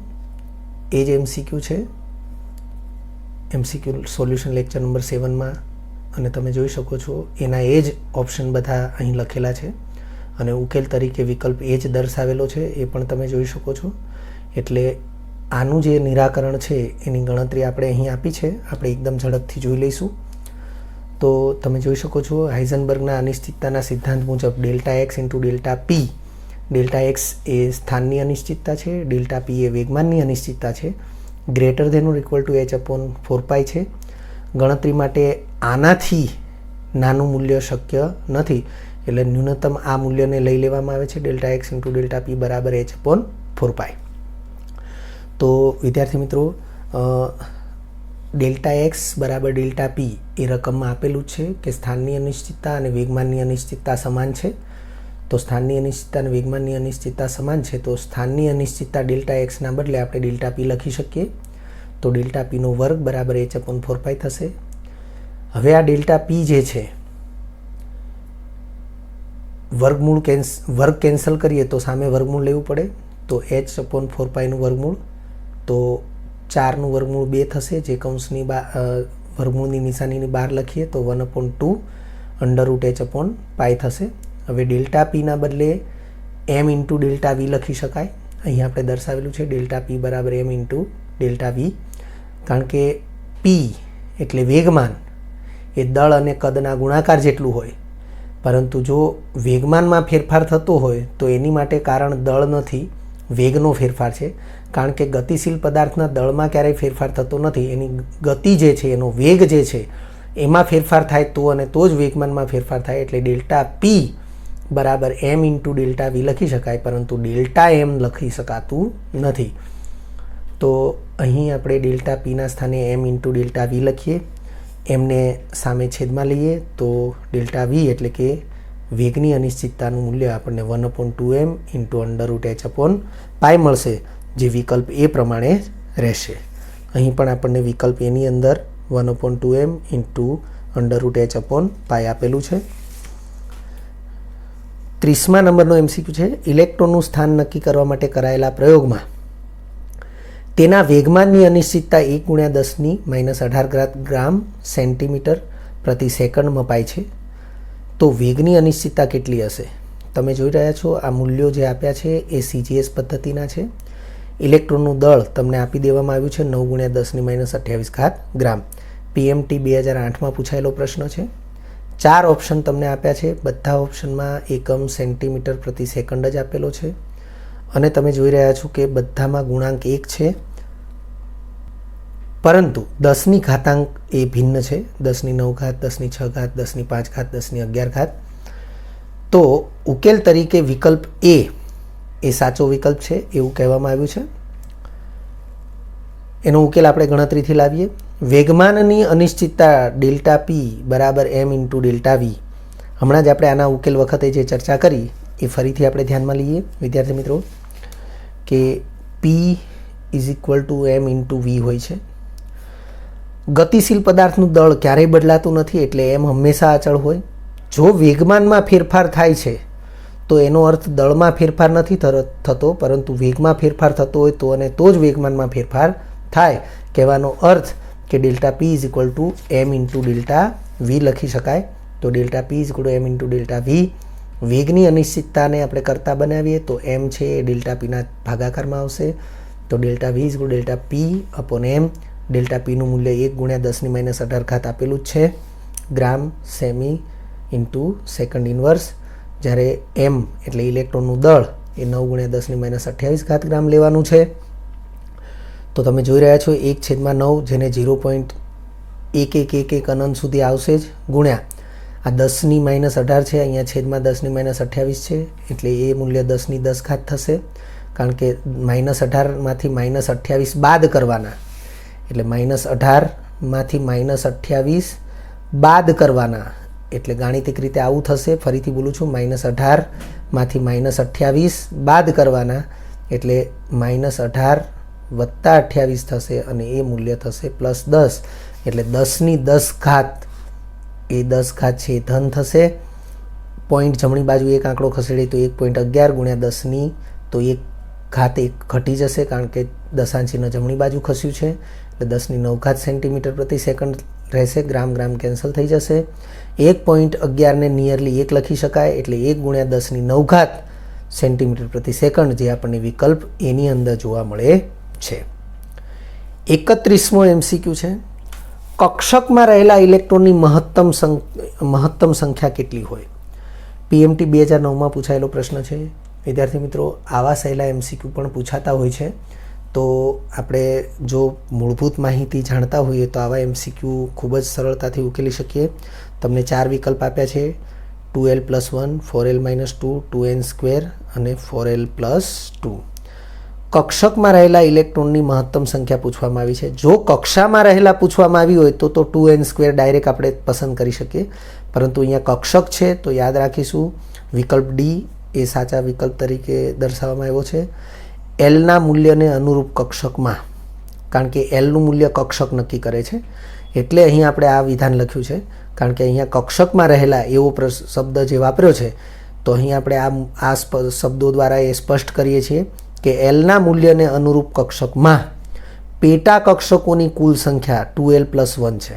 એ જ MCQ છે MCQ સોલ્યુશન લેક્ચર નંબર 7માં, અને તમે જોઈ શકો છો એના એ જ ઓપ્શન બધા અહીં લખેલા છે, અને ઉકેલ તરીકે વિકલ્પ એ જ દર્શાવેલો છે એ પણ તમે જોઈ શકો છો. એટલે આનું જે નિરાકરણ છે એની ગણતરી આપણે અહીં આપી છે, આપણે એકદમ ઝડપથી જોઈ લઈશું. તો તમે જોઈ શકો છો હાઇઝનબર્ગના અનિશ્ચિતતાના સિદ્ધાંત મુજબ Δx × Δp, Δx એ સ્થાનની અનિશ્ચિતતા છે, Δp એ વેગમાનની અનિશ્ચિતતા છે, greater than or equal to h/4π છે. ગણતરી માટે આનાથી નાનું મૂલ્ય શક્ય નથી, એટલે ન્યૂનતમ આ મૂલ્યને લઈ લેવામાં આવે છે. Δx × Δp બરાબર h/4π. તો વિદ્યાર્થી મિત્રો, Δx બરાબર Δp એ રકમમાં આપેલું જ છે કે સ્થાનની અનિશ્ચિતતા અને વેગમાનની અનિશ્ચિતતા સમાન છે. તો સ્થાનની અનિશ્ચિતતા અને વેગમાનની અનિશ્ચિતતા સમાન છે, તો સ્થાનની અનિશ્ચિતતા Δxના બદલે આપણે Δp લખી શકીએ. તો Δpનો વર્ગ બરાબર h/4π થશે. હવે આ Δp જે છે વર્ગ કેન્સલ કરીએ તો સામે વર્ગમૂળ લેવું પડે, તો h/4πનું વર્ગમૂળ, તો 4નું વર્ગમૂળ 2 થશે, જે કૌંસની વર્ગમૂળની નિશાનીની બહાર લખીએ તો 1/2 √h/π થશે. હવે Δpના બદલે m × Δv લખી શકાય. અહીં આપણે દર્શાવેલું છે Δp બરાબર m × Δv, કારણ કે p એટલે વેગમાન એ દળ અને કદના ગુણાકાર જેટલું હોય, પરંતુ જો વેગમાનમાં ફેરફાર થતો હોય તો એની માટે કારણ દળ નથી, વેગનો ફેરફાર છે. કારણ કે ગતિશીલ પદાર્થના દળમાં ક્યારેય ફેરફાર થતો નથી, એની ગતિ જે છે, એનો વેગ જે છે એમાં ફેરફાર થાય તો અને તો જ વેગમાનમાં ફેરફાર થાય. એટલે ડેલ્ટા પી બરાબર એમ ઇન્ટુ ડેલ્ટા વી લખી શકાય, પરંતુ ડેલ્ટા એમ લખી શકાતું નથી. તો અહીં આપણે ડેલ્ટા પીના સ્થાને એમ ઇન્ટુ ડેલ્ટા વી લખીએ, એમને સામે છેદમાં લઈએ તો ડેલ્ટા વી એટલે કે વેગની અનિશ્ચિતતાનું મૂલ્ય આપણને 1/2m ઇન્ટુ √h/પાઈ મળશે, જે વિકલ્પ એ પ્રમાણે રહેશે. અહીં પણ આપણને વિકલ્પ એની અંદર 1/2m ઇન્ટુ √h/પાઈ આપેલું છે. 30મા નંબરનો MCQ છે, ઇલેક્ટ્રોનનું સ્થાન નક્કી કરવા માટે કરાયેલા પ્રયોગમાં તેના વેગમાનની અનિશ્ચિતતા 1×10⁻18 ગ્રામ સેન્ટીમીટર પ્રતિ સેકન્ડ મપાય છે. તો વેગની અનિશ્ચિતતા કેટલી હશે? તમે જોઈ રહ્યા છો આ મૂલ્યો જે આપ્યા છે એ CGS પદ્ધતિના છે. ઇલેક્ટ્રોનનું દળ તમને આપી દેવામાં આવ્યું છે 9×10⁻28 ગ્રામ. PMT 2008માં પૂછાયેલો પ્રશ્ન છે. 4 ઓપ્શન તમને આપ્યા છે, બધા ઓપ્શનમાં એકમ સેન્ટીમીટર પ્રતિ સેકન્ડ જ આપેલો છે અને તમે જોઈ રહ્યા છો કે બધામાં ગુણાંક 1 છે, પરંતુ 10ની ઘાતાંક એ ભિન્ન છે, 10⁹, 10⁶, 10⁵, 10⁻11. તો ઉકેલ તરીકે વિકલ્પ એ સાચો વિકલ્પ છે એવું કહેવામાં આવ્યું છે. એનો ઉકેલ આપણે ગણતરીથી લાવીએ. વેગમાનની અનિશ્ચિતતા ડેલ્ટા પી બરાબર એમ ઇન્ટુ ડેલ્ટા વી. હમણાં જ આપણે આના ઉકેલ વખતે જે ચર્ચા કરી એ ફરીથી આપણે ધ્યાનમાં લઈએ વિદ્યાર્થી મિત્રો, કે P is equal to M into V હોય છે. ગતિશીલ પદાર્થનું દળ ક્યારેય બદલાતું નથી, એટલે એમ હંમેશા અચળ હોય. જો વેગમાનમાં ફેરફાર થાય છે તો એનો અર્થ દળમાં ફેરફાર નથી થતો, પરંતુ વેગમાં ફેરફાર થતો હોય તો અને તો જ વેગમાનમાં ફેરફાર થાય. કહેવાનો અર્થ કે delta p is equal to M into delta v લખી શકાય. તો delta p is equal to M into delta v. વેગની અનિશ્ચિતતાને આપણે કરતા બનાવીએ તો એમ છે એ ડેલ્ટા પીના ભાગાકારમાં આવશે. તો delta v is equal to delta p upon m. Delta પીનું મૂલ્ય 1×10⁻18 આપેલું જ છે ગ્રામ સેમી ઇન્ટુ સેકન્ડ ઇન્વર્સ. જ્યારે એમ એટલે ઇલેક્ટ્રોનનું દળ એ 9×10⁻28 ગ્રામ લેવાનું છે. તો તમે જોઈ રહ્યા છો 1/9 જેને 0.1111 અનંત સુધી આવશે જ, ગુણ્યા આ 10⁻18 છે, અહીંયા છેદમાં 10⁻28 છે, એટલે એ મૂલ્ય 10⁻10 થશે. કારણ કે -18માંથી -28 બાદ કરવાના, એટલે -18માંથી -28 બાદ કરવાના, એટલે ગાણિતિક રીતે આવું થશે. ફરીથી બોલું છું, -18માંથી -28 બાદ કરવાના, એટલે -18 વત્તા 28 થશે અને એ મૂલ્ય થશે +10. એટલે 10⁻10 એ 10 છે એ ધન થશે. પોઈન્ટ જમણી બાજુ એક આંકડો ખસેડીએ તો 1.11 ગુણ્યા 10 તો 1 ઘટી જશે, કારણ કે દશાંશ ચિહ્ન જમણી બાજુ ખસ્યું છે. એટલે 10⁹ સેન્ટીમીટર પ્રતિ સેકન્ડ રહેશે. ગ્રામ ગ્રામ કેન્સલ થઈ જશે. 1.11 ને નિયરલી 1 લખી શકાય, એટલે 1×10⁹ સેન્ટીમીટર પ્રતિ સેકન્ડ, જે આપણને વિકલ્પ એની અંદર જોવા મળે છે. 31મો MCQ છે, કક્ષકમાં રહેલા ઇલેક્ટ્રોનની મહત્તમ સંખ્યા કેટલી હોય? PMT 2009માં પૂછાયેલો પ્રશ્ન છે. વિદ્યાર્થી મિત્રો, આવા સહેલા MCQ પણ પૂછાતા હોય છે. તો આપણે જો મૂળભૂત માહિતી જાણતા હોઈએ તો આવા MCQ ખૂબ જ સરળતાથી ઉકેલી શકીએ. તમને 4 વિકલ્પ આપ્યા છે, 2l+1, 4l-2, 2n² અને 4l+2. કક્ષકમાં રહેલા ઇલેક્ટ્રોનની મહત્તમ સંખ્યા પૂછવામાં આવી છે. જો કક્ષામાં રહેલા પૂછવામાં આવી હોય તો 2n² ડાયરેક્ટ આપણે પસંદ કરી શકીએ, પરંતુ અહીંયા કક્ષક છે તો યાદ રાખીશું વિકલ્પ ડી એ સાચા વિકલ્પ તરીકે દર્શાવવામાં આવ્યો છે. એલના મૂલ્યને અનુરૂપ કક્ષકમાં, કારણ કે એલનું મૂલ્ય કક્ષક નક્કી કરે છે, એટલે અહીં આપણે આ વિધાન લખ્યું છે. કારણ કે અહીંયા કક્ષકમાં રહેલા એવો શબ્દ જે વાપર્યો છે, તો અહીં આપણે આ શબ્દો દ્વારા એ સ્પષ્ટ કરીએ છીએ કે એલના મૂલ્યને અનુરૂપ કક્ષકમાં પેટા કક્ષકોની કુલ સંખ્યા 2l+1 છે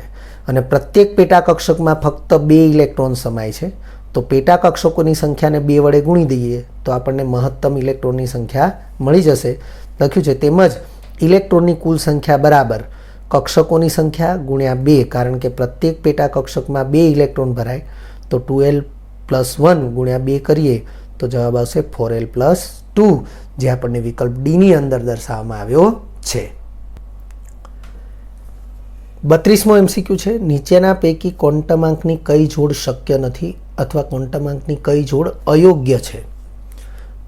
અને પ્રત્યેક પેટા કક્ષકમાં ફક્ત 2 ઇલેક્ટ્રોન સમાય છે. તો પેટા કક્ષકોની સંખ્યાને 2 વડે ગુણી દઈએ તો આપણને મહત્તમ ઇલેક્ટ્રોનની સંખ્યા મળી જશે. લખ્યું છે તેમજ ઇલેક્ટ્રોનની કુલ સંખ્યા બરાબર કક્ષકોની સંખ્યા ગુણ્યા 2, કારણ કે પ્રત્યેક પેટા કક્ષકમાં 2 ઇલેક્ટ્રોન ભરાય, તો 2l +1 ગુણ્યા 2 કરીએ તો જવાબ આવશે 4l+2, જે આપણને વિકલ્પ ડીની અંદર દર્શાવવામાં આવ્યો છે. 32મો MCQ છે, નીચેના પૈકી ક્વોન્ટમાંકની કઈ જોડ શક્ય નથી અથવા ક્વોન્ટમાંકની કઈ જોડ અયોગ્ય છે?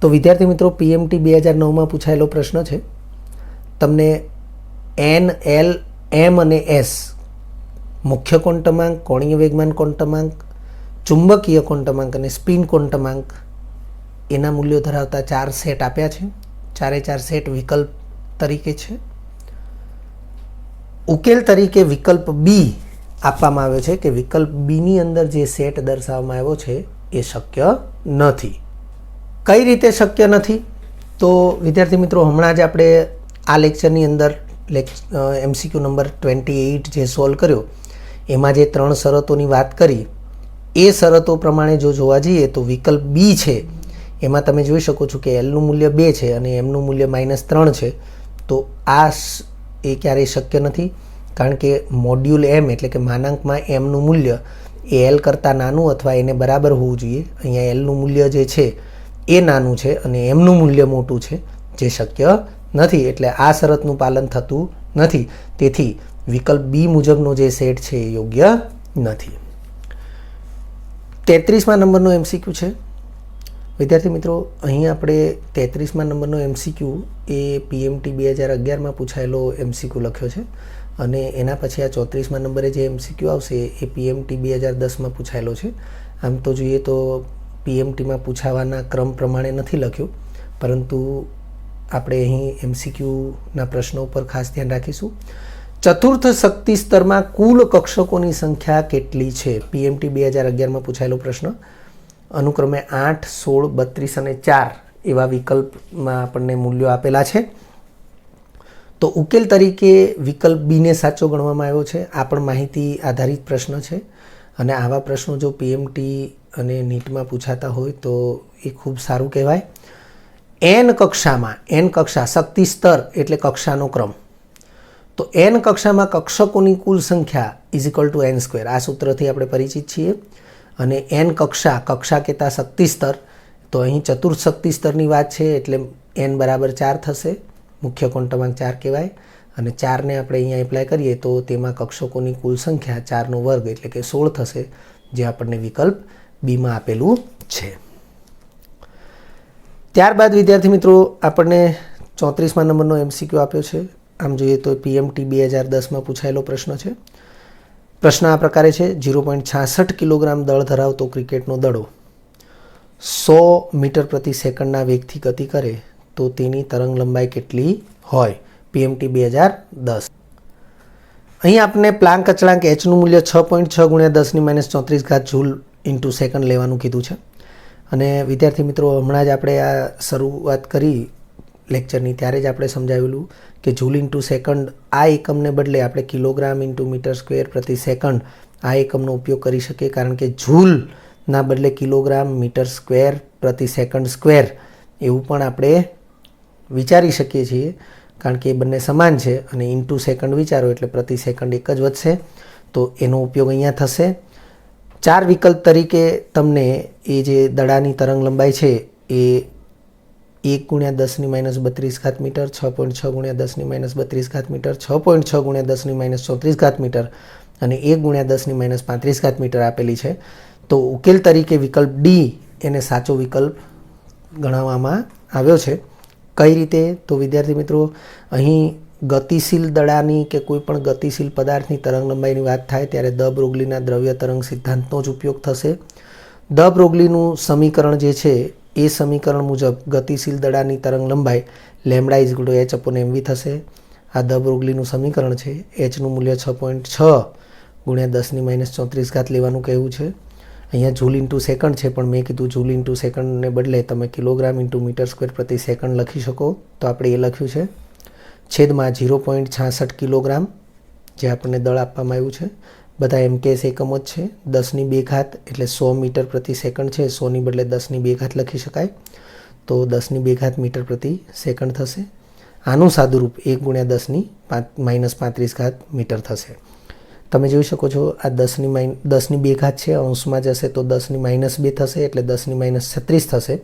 તો વિદ્યાર્થી મિત્રો, PMT 2009માં પૂછાયેલો પ્રશ્ન છે. તમને N, L, M અને S મુખ્ય ક્વોન્ટમાંક, કોણીય વેગમાન ક્વોન્ટમાંક, ચુંબકીય ક્વોન્ટમાંક અને સ્પિન ક્વોન્ટમાંક એના મૂલ્યો ધરાવતા 4 સેટ આપ્યા છે. 4 સેટ વિકલ્પ તરીકે છે. ઉકેલ તરીકે વિકલ્પ બી આપવામાં આવ્યો છે કે વિકલ્પ બીની અંદર જે સેટ દર્શાવવામાં આવ્યો છે એ શક્ય નથી. કઈ રીતે શક્ય નથી? તો વિદ્યાર્થી મિત્રો, હમણાં જ આપણે આ લેક્ચરની અંદર MCQ નંબર 28 જે સોલ્વ કર્યો એમાં જે 3 શરતોની વાત કરી એ શરતો પ્રમાણે જો જોવા જઈએ તો વિકલ્પ બી છે એમાં તમે જોઈ શકો છો કે એલનું મૂલ્ય 2 છે અને એમનું મૂલ્ય -3 છે. તો આ એ ક્યારેય શક્ય નથી, કારણ કે મોડ્યુલ એમ એટલે કે માનાંકમાં એમનું મૂલ્ય એ એલ કરતાં નાનું અથવા એને બરાબર હોવું જોઈએ. અહીંયા એલનું મૂલ્ય જે છે એ નાનું છે અને એમનું મૂલ્ય મોટું છે, જે શક્ય નથી. એટલે આ શરતનું પાલન થતું નથી. તેથી વિકલ્પ બી મુજબનો જે સેટ છે એ યોગ્ય નથી. 33મા નંબરનો MCQ છે. વિદ્યાર્થી મિત્રો, અહીં આપણે 33મા નંબરનો MCQ એ PMT 2011માં પૂછાયેલો MCQ લખ્યો છે અને એના પછી આ 34મા નંબરે જે MCQ આવશે એ PMT 2010માં પૂછાયેલો છે. આમ તો જોઈએ તો PMTમાં પૂછાવાના ક્રમ પ્રમાણે નથી લખ્યો, પરંતુ આપણે અહીં MCQના પ્રશ્નો ઉપર ખાસ ધ્યાન રાખીશું. ચતુર્થ શક્તિ સ્તરમાં કુલ કક્ષકોની સંખ્યા કેટલી છે? PMT 2011માં પૂછાયેલો પ્રશ્ન. અનુક્રમે 8, 16, 32 અને 4 એવા વિકલ્પમાં આપણને મૂલ્યો આપેલા છે. તો ઉકેલ તરીકે વિકલ્પ બીને સાચો ગણવામાં આવ્યો છે. આ પણ માહિતી આધારિત પ્રશ્ન છે અને આવા પ્રશ્નો જો PMT અને નીટમાં પૂછાતા હોય તો એ ખૂબ સારું કહેવાય. N કક્ષામાં, N કક્ષા શક્તિ સ્તર એટલે કક્ષાનો ક્રમ, તો N કક્ષામાં કક્ષકોની કુલ સંખ્યા = N². આ સૂત્રથી આપણે પરિચિત છીએ. અને N કક્ષા કહેતા શક્તિ સ્તર, તો અહીં ચતુર્થ શક્તિ સ્તરની વાત છે એટલે N = 4 થશે. મુખ્ય ક્વોન્ટમાંક 4 કહેવાય અને 4ને આપણે અહીંયા એપ્લાય કરીએ તો તેમાં કક્ષકોની કુલ સંખ્યા 4નો વર્ગ એટલે કે 16 થશે, જે આપણને વિકલ્પ બીમાં આપેલું છે. ત્યારબાદ વિદ્યાર્થી મિત્રો, આપણને 34મા નંબરનો MCQ આપ્યો છે. આમ જોઈએ તો PMT 2010માં પૂછાયેલો પ્રશ્ન છે. પ્રશ્ન આ પ્રકારે છે: 0.66 કિલોગ્રામ દળ ધરાવતો ક્રિકેટનો દડો 100 મીટર પ્રતિ સેકન્ડના વેગથી ગતિ કરે તો તેની તરંગ લંબાઈ કેટલી હોય? PMT 2010. અહીં આપણે પ્લાન્ક અચળાંક Hનું મૂલ્ય 6.6 × 10⁻34 જૂલ × સેકન્ડ લેવાનું કીધું છે. અને વિદ્યાર્થી મિત્રો, હમણાં જ આપણે આ શરૂઆત કરી લેક્ચરની ત્યારે જ આપણે સમજાવેલું કે જૂલ × સેકન્ડ આ એકમને બદલે આપણે કિલોગ્રામ × મીટર² પ્રતિ સેકન્ડ આ એકમનો ઉપયોગ કરી શકીએ, કારણ કે જૂલના બદલે કિલોગ્રામ મીટર² પ્રતિ સેકન્ડ સ્ક્વેર એવું પણ આપણે વિચારી શકીએ છીએ, કારણ કે એ બંને સમાન છે અને × સેકન્ડ વિચારો એટલે પ્રતિ સેકન્ડ એક જ વધશે. તો એનો ઉપયોગ અહીંયા થશે. 4 વિકલ્પ તરીકે તમને એ જે દડાની તરંગ લંબાઈ છે એ 1 × 10⁻32 મીટર, 6.6 × 10⁻32 મીટર, 6.6 × 10⁻34 મીટર અને 1 × 10⁻35 મીટર આપેલી છે. તો ઉકેલ તરીકે વિકલ્પ ડી એને સાચો વિકલ્પ ગણવામાં આવ્યો છે. કઈ રીતે? તો વિદ્યાર્થી મિત્રો, અહીં ગતિશીલ દડાની કે કોઈ પણ ગતિશીલ પદાર્થની તરંગ લંબાઈની વાત થાય ત્યારે દ બ્રોગલીના દ્રવ્ય તરંગ સિદ્ધાંતનો જ ઉપયોગ થશે. દ બ્રોગલીનું સમીકરણ જે છે એ સમીકરણ મુજબ ગતિશીલ દડાની તરંગ લંબાઈ λ = h/mv થશે. આ દ બ્રોગલીનું સમીકરણ છે. Hનું મૂલ્ય 6.6 × 10⁻34 લેવાનું કહેવું છે. અહીંયા જૂલ × સેકન્ડ છે, પણ મેં કીધું જૂલ × સેકન્ડને બદલે તમે કિલોગ્રામ × મીટર² પ્રતિ સેકન્ડ લખી શકો, તો આપણે એ લખ્યું છે. છેદમાં 0.66 કિલોગ્રામ જે આપણને દળ આપવામાં આવ્યું છે. બધા MKS એકમો જ છે. 10⁻2 એટલે 100 મીટર પ્રતિ સેકન્ડ છે. 100ની બદલે 10⁻2 લખી શકાય, તો 10⁻2 મીટર પ્રતિ સેકન્ડ થશે. આનું સાદુરૂપ 1 × 10⁻35 મીટર થશે. તમે જોઈ શકો છો આ 10ની 2 ઘાત છે, અંશમાં જશે તો 10ની -2 થશે એટલે 10ની -36 થશે.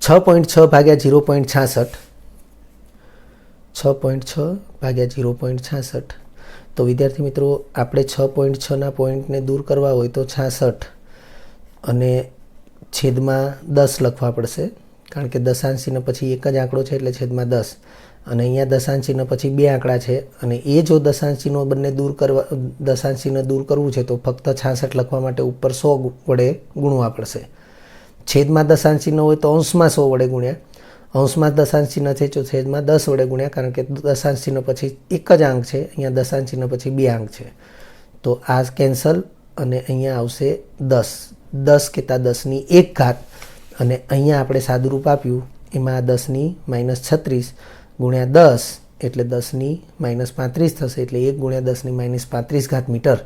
6.6 ભાગ્યા 0.66 6.6 ભાગ્યા 0.66. તો વિદ્યાર્થી મિત્રો આપણે 6.6ના પોઈન્ટને દૂર કરવા હોય તો 66 અને છેદમાં 10 લખવા પડશે, કારણ કે દશાંશ ચિહ્ન પછી એક જ આંકડો છે એટલે છેદમાં 10, અને અહીંયા દશાંશ ચિહ્ન પછી 2 આંકડા છે અને એ જો દશાંશ ચિહ્નો બંને દશાંશ ચિહ્ન દૂર કરવું છે તો ફક્ત 66 લખવા માટે ઉપર 100 વડે ગુણવા પડશે. છેદમાં દશાંશ ચિહ્ન હોય તો અંશમાં 100 વડે ગુણ્યા, અંશમાં દશાંશ ચિહ્ન છે તો છેદમાં 10 વડે ગુણ્યા, કારણ કે દશાંશ ચિહ્ન પછી એક જ આંક છે, અહીંયા દશાંશ ચિહ્ન પછી 2 આંક છે. તો આ કેન્સલ અને અહીંયા આવશે 10. 10 કહેતા 10ની 1 ઘાત અને અહીંયા આપણે સાદુરૂપ આપ્યું એમાં 10ની -36 ગુણ્યા 10 એટલે 10ની -35 થશે, એટલે 1 ગુણ્યા 10ની -35 ઘાત મીટર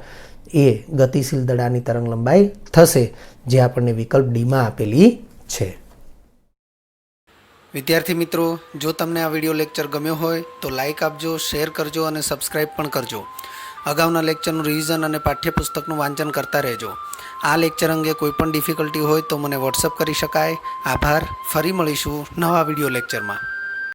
એ ગતિશીલ દડાની તરંગ લંબાઈ થશે, જે આપણને વિકલ્પ ડીમાં આપેલી છે. વિદ્યાર્થી મિત્રો, જો તમને આ વિડીયો લેક્ચર ગમ્યો હોય તો લાઇક આપજો, શેર કરજો અને સબસ્ક્રાઈબ પણ કરજો. અગાઉના લેક્ચરનું રિવિઝન અને પાઠ્યપુસ્તકનું વાંચન કરતા રહેજો. આ લેક્ચર અંગે કોઈપણ ડિફિકલ્ટી હોય તો મને વોટ્સઅપ કરી શકાય. આભાર. ફરી મળીશું નવા વિડીયો લેક્ચરમાં.